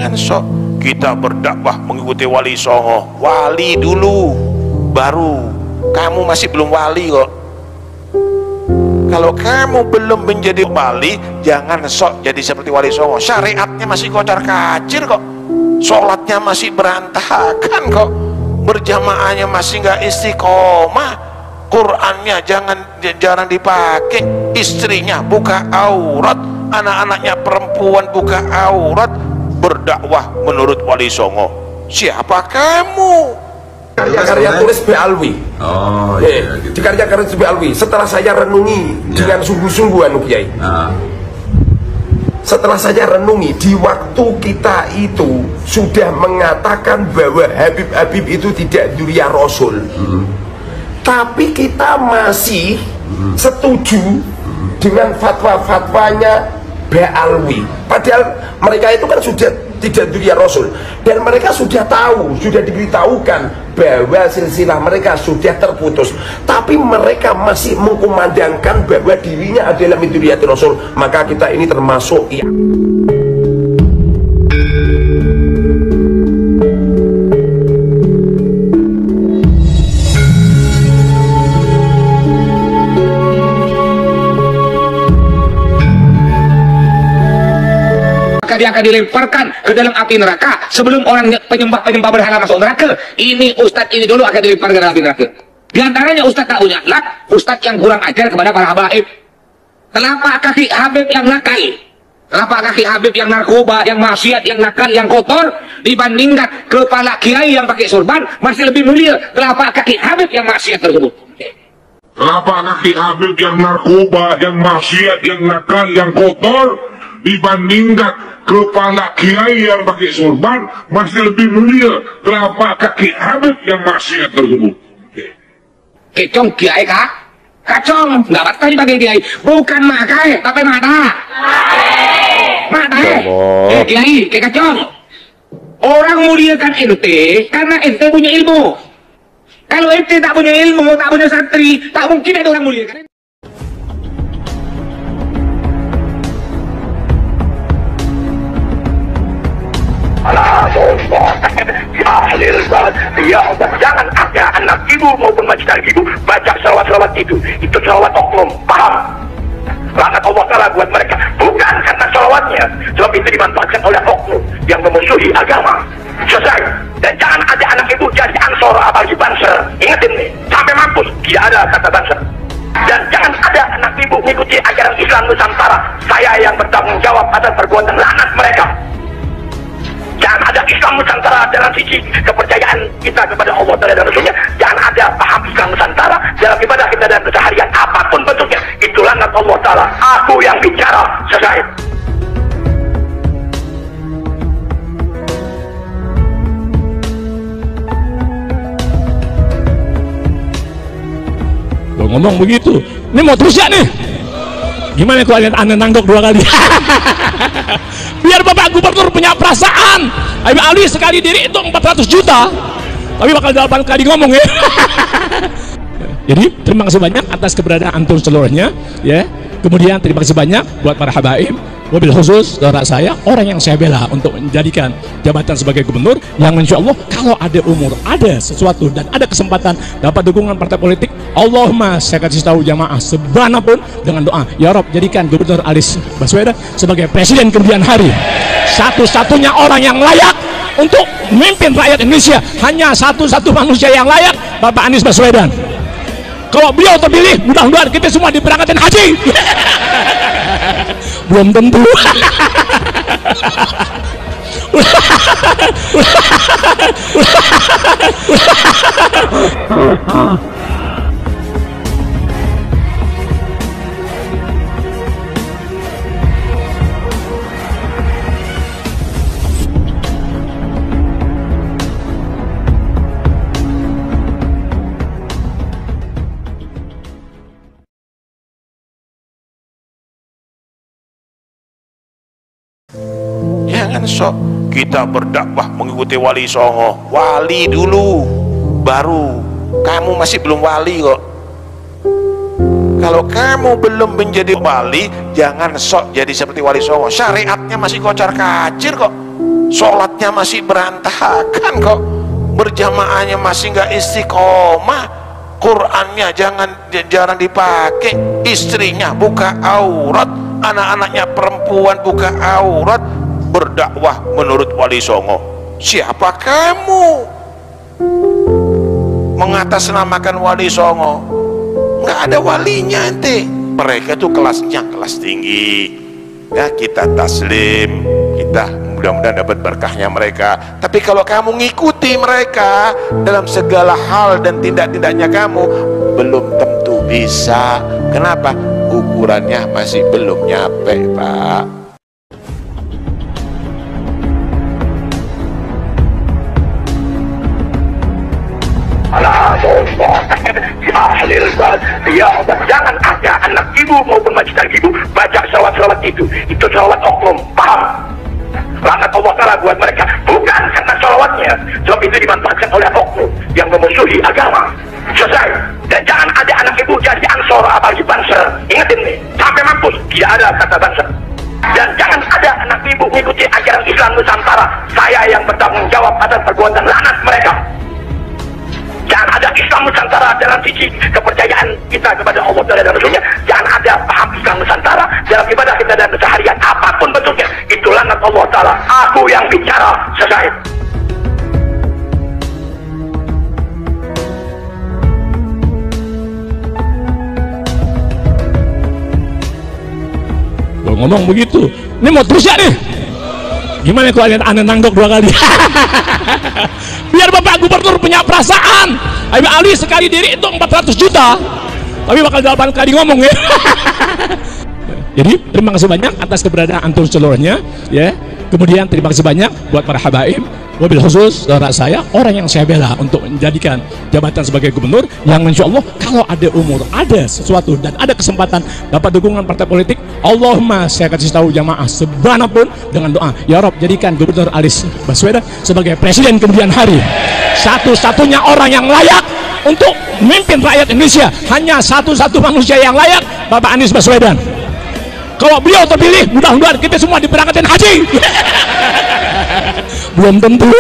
Jangan sok kita berdakwah mengikuti wali songo. Wali dulu, baru. Kamu masih belum wali kok. Kalau kamu belum menjadi wali, jangan sok jadi seperti wali songo. Syariatnya masih kocar kacir kok, sholatnya masih berantakan kok, berjamaahnya masih nggak istiqomah, Qurannya jarang dipakai, istrinya buka aurat, anak-anaknya perempuan buka aurat, berdakwah menurut wali songo. Siapa kamu? Karya-karya tulis B. Alwi. Oh iya gitu. Di karya-karya tulis B. Alwi, setelah saya renungi dengan sungguh-sungguh Kiai. Setelah saya renungi, di waktu kita itu sudah mengatakan bahwa Habib itu tidak dzurriyyah Rasul, tapi kita masih setuju dengan fatwa-fatwanya Ba'alwi. Padahal mereka itu kan sudah tidak dzurriyyah Rasul, dan mereka sudah tahu, sudah diberitahukan bahwa silsilah mereka sudah terputus, tapi mereka masih mengkumandangkan bahwa dirinya adalah min dzurriyyati Rasul. Maka kita ini termasuk dia akan dilemparkan ke dalam api neraka sebelum orang penyembah berhala masuk neraka. Ini ustadz ini dulu akan dilemparkan ke dalam api neraka. Di antaranya ustadz tak punya akhlak, ustadz yang kurang ajar kepada para habaib. Telapak kaki Habib yang nakal, telapak kaki Habib yang narkoba, yang maksiat, yang nakal, yang kotor, dibandingkan kepala kiai yang pakai sorban, masih lebih mulia telapak kaki Habib yang maksiat tersebut. Telapak kaki Habib yang narkoba, yang maksiat, yang nakal, yang kotor, dibandingkan kepala kiai yang pakai sorban, masih lebih mulia telapak kaki Habib yang maksiat tersebut. Kecong kiai kak, kacong, nggak batal dipakai kiai, bukan makai, tapi mata. Kiai, kayak kacong. Orang muliakan ente karena ente punya ilmu. Kalau ente tak punya ilmu, tak punya santri, tak mungkin ada orang muliakan. Jangan ada anak ibu maupun majikan ibu baca selawat-selawat itu selawat oknum, paham? Laknat Allah Ta'ala buat mereka, bukan karena selawatnya, sebab itu dimanfaatkan oleh oknum yang memusuhi agama. Selesai. Dan jangan ada anak ibu jadi ansor apalagi banser. Ingatin nih, sampai mampus tidak ada kata banser. Dan jangan ada anak ibu mengikuti ajaran Islam Nusantara. Saya yang bertanggung jawab atas perbuatan laknat mereka. Jangan ada Islam Nusantara dalam sisi kepercayaan kita kepada Allah dan Rasulnya. Jangan ada paham Islam Nusantara dalam ibadah kita dan keseharian apapun bentuknya. Itu laknat Allah Ta'ala. Aku yang bicara. Selesai. Loh, ngomong begitu, ini mau terus ya nih? Gimana kalau anda nanggok 2 kali? Biar Bapak Gubernur punya perasaan. Habib Ali sekali diri itu 400 juta, tapi bakal 8 kali ngomong ya. Jadi terima kasih banyak atas keberadaan antum seluruhnya ya. Kemudian terima kasih banyak buat para habaib, mobil khusus saudara saya, orang yang saya bela untuk menjadikan jabatan sebagai gubernur, yang insya Allah kalau ada umur, ada sesuatu dan ada kesempatan dapat dukungan partai politik, Allahumma saya kasih tahu jamaah sebanapun dengan doa, ya Rob jadikan Gubernur Anies Baswedan sebagai presiden kemudian hari. Satu-satunya orang yang layak untuk memimpin rakyat Indonesia, hanya satu-satu manusia yang layak, Bapak Anies Baswedan. Kalau beliau terpilih, mudah-mudahan kita semua diberangkatkan haji. Belum tentu. Jangan sok kita berdakwah mengikuti wali songo. Wali dulu, baru. Kamu masih belum wali kok. Kalau kamu belum menjadi wali, jangan sok jadi seperti wali songo. Syariatnya masih kocar kacir kok, sholatnya masih berantakan kok, berjamaahnya masih nggak istiqomah, Qurannya jarang dipakai, istrinya buka aurat, anak-anaknya perempuan buka aurat, berdakwah menurut Wali Songo. Siapa kamu mengatasnamakan Wali Songo? Nggak ada walinya ente. Mereka tuh kelasnya kelas tinggi ya, kita taslim, kita mudah-mudahan dapat berkahnya mereka. Tapi kalau kamu ngikuti mereka dalam segala hal dan tindak-tindaknya, kamu belum tentu bisa. Kenapa? Ukurannya masih belum nyampe, Pak. Jangan ada anak ibu maupun majikan ibu baca salawat-salawat itu salawat oknum, paham? Laknat Allah Ta'ala buat mereka, bukan karena salawatnya, sebab itu dimanfaatkan oleh oknum yang memusuhi agama. Selesai. Dan jangan ada anak ibu jadi ansor apalagi bangsa. Ingatin nih, sampai mampus tidak ada kata bangsa. Dan jangan ada anak ibu mengikuti ajaran Islam Nusantara. Saya yang bertanggung jawab atas perbuatan laknat mereka. Jangan ada Islam Nusantara dalam sisi kepercayaan kita kepada Allah dan Rasulnya. Jangan ada paham Islam Nusantara dalam ibadah kita dan keseharian apapun bentuknya. Itu laknat Allah Ta'ala. Aku yang bicara. Selesai. Kalau ngomong begitu, ini mau terus ya nih. Gimana kalau anda nanggok 2 kali? Biar Bapak Gubernur punya perasaan. Habib Ali sekali diri itu 400 juta, tapi bakal 8 kali ngomong ya. Jadi terima kasih banyak atas keberadaan antum seluruhnya ya. Kemudian terima kasih banyak buat para habaib, wabil khusus saudara saya, orang yang saya bela untuk menjadikan jabatan sebagai gubernur, yang insya Allah kalau ada umur, ada sesuatu dan ada kesempatan dapat dukungan partai politik, Allahumma saya kasih tahu jamaah sebanapun dengan doa, ya Rob jadikan Gubernur Anies Baswedan sebagai presiden kemudian hari. Satu-satunya orang yang layak untuk memimpin rakyat Indonesia, hanya satu-satu manusia yang layak, Bapak Anies Baswedan. Kalau beliau terpilih, mudah-mudahan kita semua diberangkatkan haji. Belum tentu.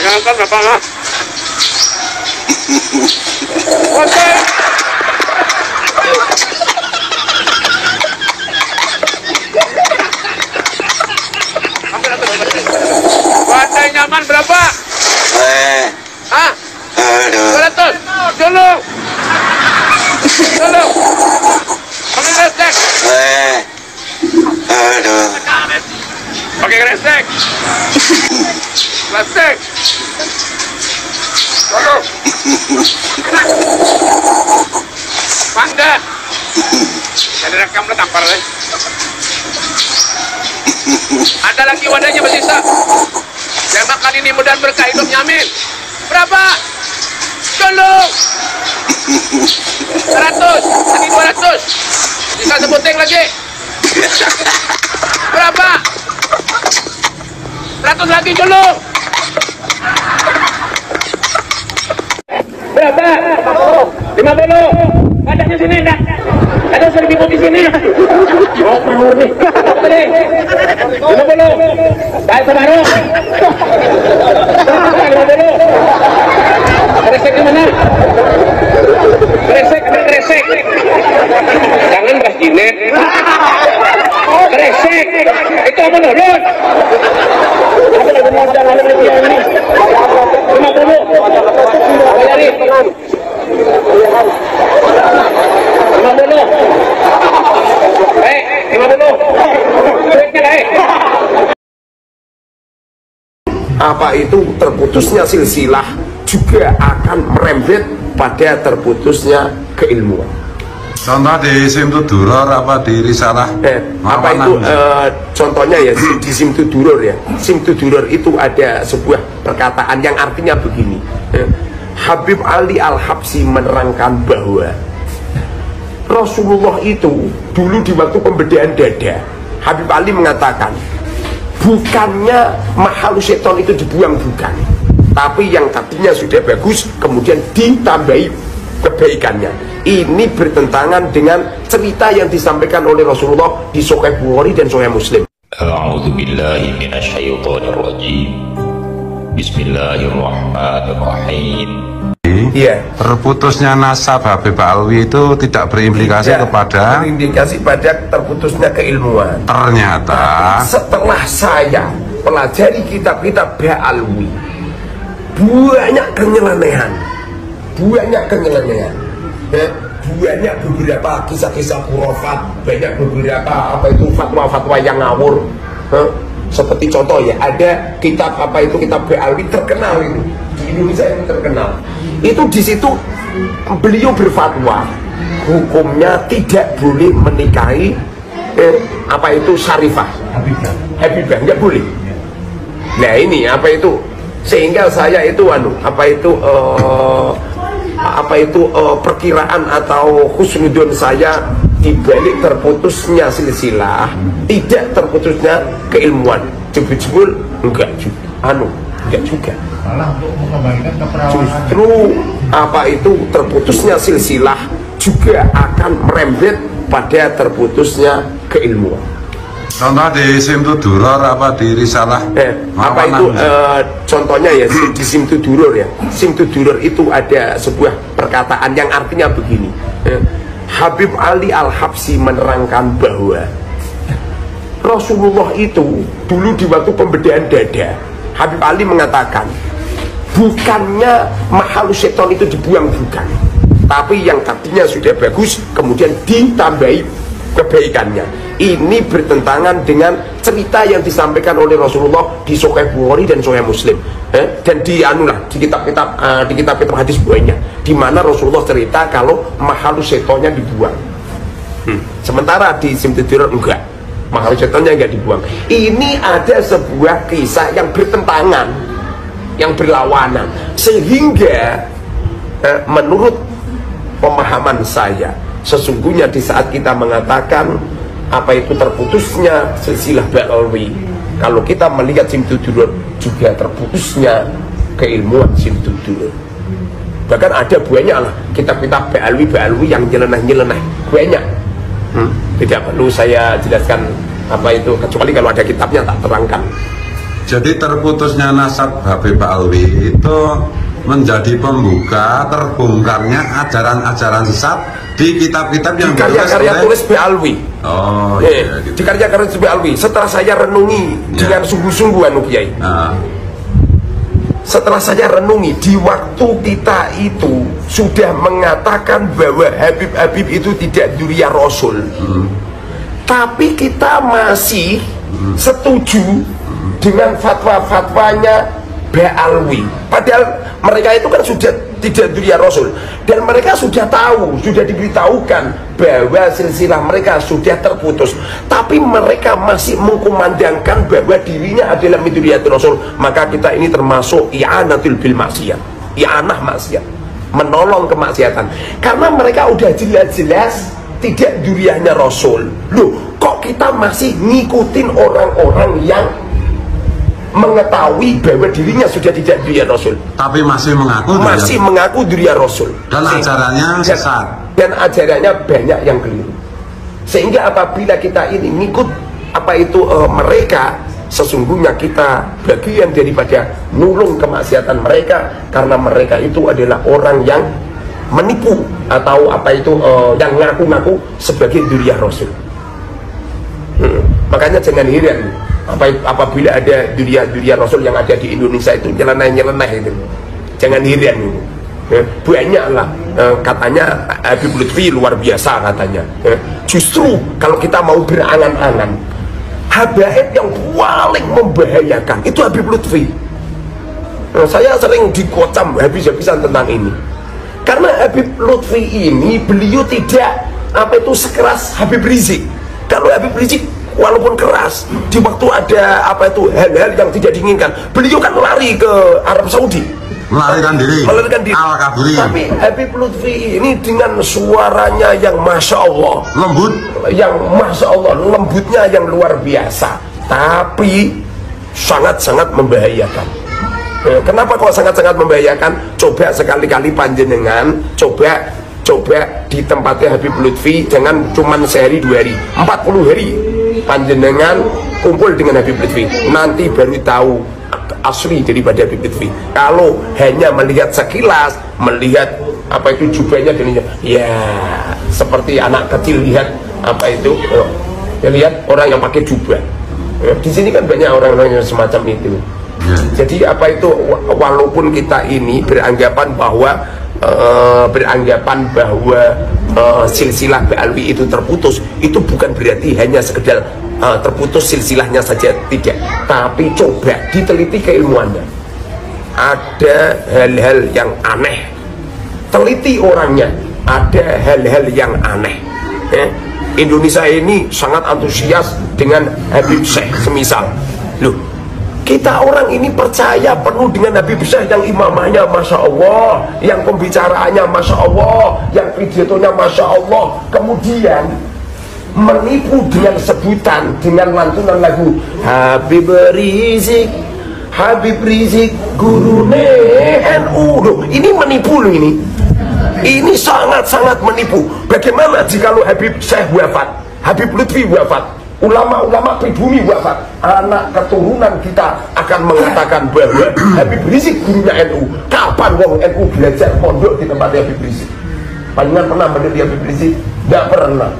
Jangan kan Bapak lah. Oke. Pantai nyaman berapa? Hah? 200. Dulu. Pakai kresek. Pakai kresek. Plastik. Dulu. Panda. Jadi rekam lo tampar deh. Ada lagi wadahnya bersisa. Yang makan ini mudah berkah hidupnya, amin. Berapa? Dulu. 100. Lagi 200. Bisa sebuting lagi. Berapa? 100 lagi dulu. Berapa? 50. Wadahnya sini enggak? Ada seribu di sini. Oh, mau nih. Berapa nih? 50. Baik baru. 50. Kresek mana? Kresek. Jangan Mas Jinet. Kresek. Itu apa menurun? Apa lagi modal lagi ini? 50. Bayari. 50. Baik, 50. Duitnya baik. Apa itu terputusnya silsilah juga akan merembet pada terputusnya keilmuan. Contoh di Simtuduror apa di Risalah? Apa itu contohnya ya di Simtuduror ya. Simtuduror itu ada sebuah perkataan yang artinya begini. Habib Ali Al-Habsyi menerangkan bahwa Rasulullah itu dulu di waktu pembedaan dada, Habib Ali mengatakan bukannya mahal seton itu dibuang, bukan, tapi yang tadinya sudah bagus kemudian ditambahi kebaikannya. Ini bertentangan dengan cerita yang disampaikan oleh Rasulullah di Sahih Bukhari dan Sahih Muslim. A'udzu billahi minasyaitonir rajim. Bismillahirrahmanirrahim. Iya. Terputusnya nasab Habib Alwi itu tidak berimplikasi kepada berindikasi pada terputusnya keilmuan. Ternyata setelah saya pelajari kitab-kitab Ba'alwi, banyak kenyelenehan, banyak beberapa kisah-kisah khurafat, banyak beberapa fatwa-fatwa yang ngawur. Seperti contoh ya, ada kitab kitab Ba'alwi terkenal itu di Indonesia, yang terkenal itu di situ beliau berfatwa hukumnya tidak boleh menikahi Syarifah Habibah, nggak boleh. Nah ini sehingga saya itu perkiraan atau husnudon saya dibalik terputusnya silsilah, tidak terputusnya keilmuan, jebul enggak juga. Malah untuk mengembalikan keperawanan. Justru terputusnya silsilah juga akan merembet pada terputusnya keilmuan. Contoh di Simtuduror apa di Risalah? Contohnya ya di Simtuduror ya. Simtuduror itu ada sebuah perkataan yang artinya begini. Habib Ali Al-Habsyi menerangkan bahwa Rasulullah itu dulu di waktu pembedaan dada, Habib Ali mengatakan bukannya mahal seton itu dibuang, bukan, tapi yang tadinya sudah bagus kemudian ditambahi kebaikannya. Ini bertentangan dengan cerita yang disampaikan oleh Rasulullah di Sahih Bukhari dan Sahih Muslim, dan di kitab-kitab hadis banyak di mana Rasulullah cerita kalau mahal setonnya dibuang. Sementara di Simtuduror enggak, mahal setonnya enggak dibuang. Ini ada sebuah kisah yang bertentangan, yang berlawanan, sehingga menurut pemahaman saya sesungguhnya di saat kita mengatakan terputusnya silsilah Ba'alwi, kalau kita melihat Simtuduror juga terputusnya keilmuan Simtuduror. Bahkan ada banyak lah kitab-kitab Ba'alwi yang nyeleneh banyak. Tidak perlu saya jelaskan kecuali kalau ada kitabnya tak terangkan. Jadi terputusnya nasab Habib Alwi itu menjadi pembuka terbongkarnya ajaran-ajaran sesat di kitab-kitab yang karya-karya tulis Ba'alwi. Oh iya, gitu. Di karya-karya tulis Ba'alwi. Setelah saya renungi dengan sungguh-sungguh Kiai. Setelah saya renungi, di waktu kita itu sudah mengatakan bahwa Habib itu tidak dzurriyyah Rasul, tapi kita masih setuju dengan fatwa-fatwanya Ba'alwi. Padahal mereka itu kan sudah tidak dzurriyyah Rasul, dan mereka sudah tahu, sudah diberitahukan bahwa silsilah mereka sudah terputus, tapi mereka masih mengkumandangkan bahwa dirinya adalah min dzurriyyatir Rasul. Maka kita ini termasuk i'anatul bil maksiyat, i'anah maksiat, menolong kemaksiatan, karena mereka udah jelas-jelas tidak dzurriyyahnya Rasul. Loh, kok kita masih ngikutin orang-orang yang mengetahui bahwa dirinya sudah tidak dzurriyyah Rasul, tapi masih mengaku dzurriyyah Rasul, dan ajarannya sesat, dan ajarannya banyak yang keliru. Sehingga apabila kita ini ngikut mereka, sesungguhnya kita bagian daripada nulung kemaksiatan mereka, karena mereka itu adalah orang yang menipu atau yang ngaku-ngaku sebagai dzurriyyah Rasul. Makanya jangan heran apabila ada dzurriyyah Rasul yang ada di Indonesia itu nyeleneh itu, jangan heran itu. Banyak lah katanya Habib Lutfi luar biasa katanya. Justru kalau kita mau berangan-angan, habaib yang paling membahayakan itu Habib Lutfi. Saya sering dikocam habis-habisan tentang ini, karena Habib Lutfi ini beliau tidak apa itu sekeras Habib Rizik. Kalau Habib Rizik walaupun keras, di waktu ada apa itu hal-hal yang tidak diinginkan, beliau kan lari ke Arab Saudi, melarikan diri. Tapi Habib Lutfi ini dengan suaranya yang masya Allah lembut, yang masya Allah lembutnya yang luar biasa, tapi sangat-sangat membahayakan. Kenapa kok sangat-sangat membahayakan? Coba sekali-kali panjenengan coba di tempatnya Habib Lutfi, jangan cuman sehari 2 hari, 40 hari panjenengan kumpul dengan Habib Lutfi, nanti baru tahu asli daripada Habib Lutfi. Kalau hanya melihat sekilas, melihat apa itu jubahnya dan ya seperti anak kecil lihat apa itu, ya lihat orang yang pakai jubah. Di sini kan banyak orang-orang yang semacam itu. Jadi apa itu, walaupun kita ini beranggapan bahwa silsilah Ba'alwi itu terputus, itu bukan berarti hanya sekedar terputus silsilahnya saja, tidak. Tapi coba diteliti keilmuannya, ada hal-hal yang aneh, teliti orangnya, ada hal-hal yang aneh. Indonesia ini sangat antusias dengan Habib Syekh semisal, loh, kita orang ini percaya penuh dengan Habib Syekh yang imamahnya masya Allah, yang pembicaraannya masya Allah, yang pidatonya masya Allah, kemudian menipu dengan sebutan, dengan lantunan lagu Habib Rizik, Habib Rizik guru NU. Loh, ini menipu loh ini. Ini sangat-sangat menipu. Bagaimana jika Habib Syekh wafat, Habib Lutfi wafat, ulama-ulama pribumi wafat, anak keturunan kita akan mengatakan bahwa Habib Rizik gurunya NU. Kapan wong NU belajar pondok di tempat Habib Rizik? Panjenengan pernah mendengar Habib Rizik? Tidak pernah.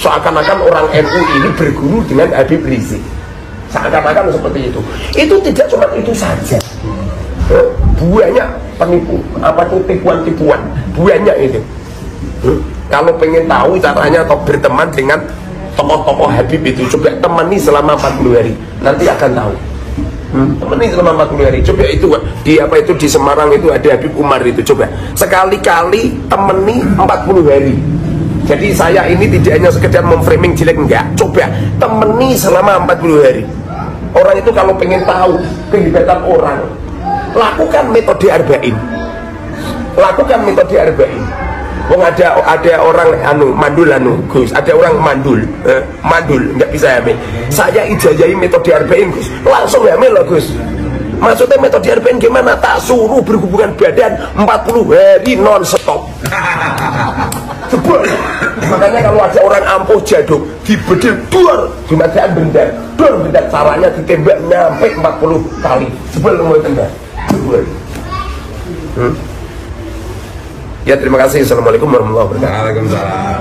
Seakan-akan orang NU ini berguru dengan Habib Rizik, seakan-akan seperti itu. Itu tidak cuma itu saja, banyak penipu, apa itu tipuan-tipuan, banyak itu. Kalau pengen tahu caranya atau berteman dengan tokoh-tokoh Habib itu, coba temani selama 40 hari, nanti akan tahu. Temani selama 40 hari, coba itu di apa itu di Semarang itu ada Habib Umar itu, coba sekali-kali temani 40 hari. Jadi saya ini tidak hanya sekedar memframing jelek, enggak, coba temani selama 40 hari. Orang itu kalau pengen tahu kehebatan orang, lakukan metode arba'in. Lakukan metode arba'in. Wong ada orang mandul Gus, ada orang mandul nggak bisa hamil. Saya ijazahi metode arba'in Gus, langsung hamil loh Gus. Maksudnya metode arba'in gimana? Tak suruh berhubungan badan 40 hari non stop. Sebel. Makanya kalau ada orang ampuh jaduk dibedil dor, dimatikan benda dor, benda caranya ditembak nyampe 40 kali. Sebel mau tembak. Sebel. Ya terima kasih. Assalamualaikum warahmatullahi wabarakatuh. Waalaikumsalam.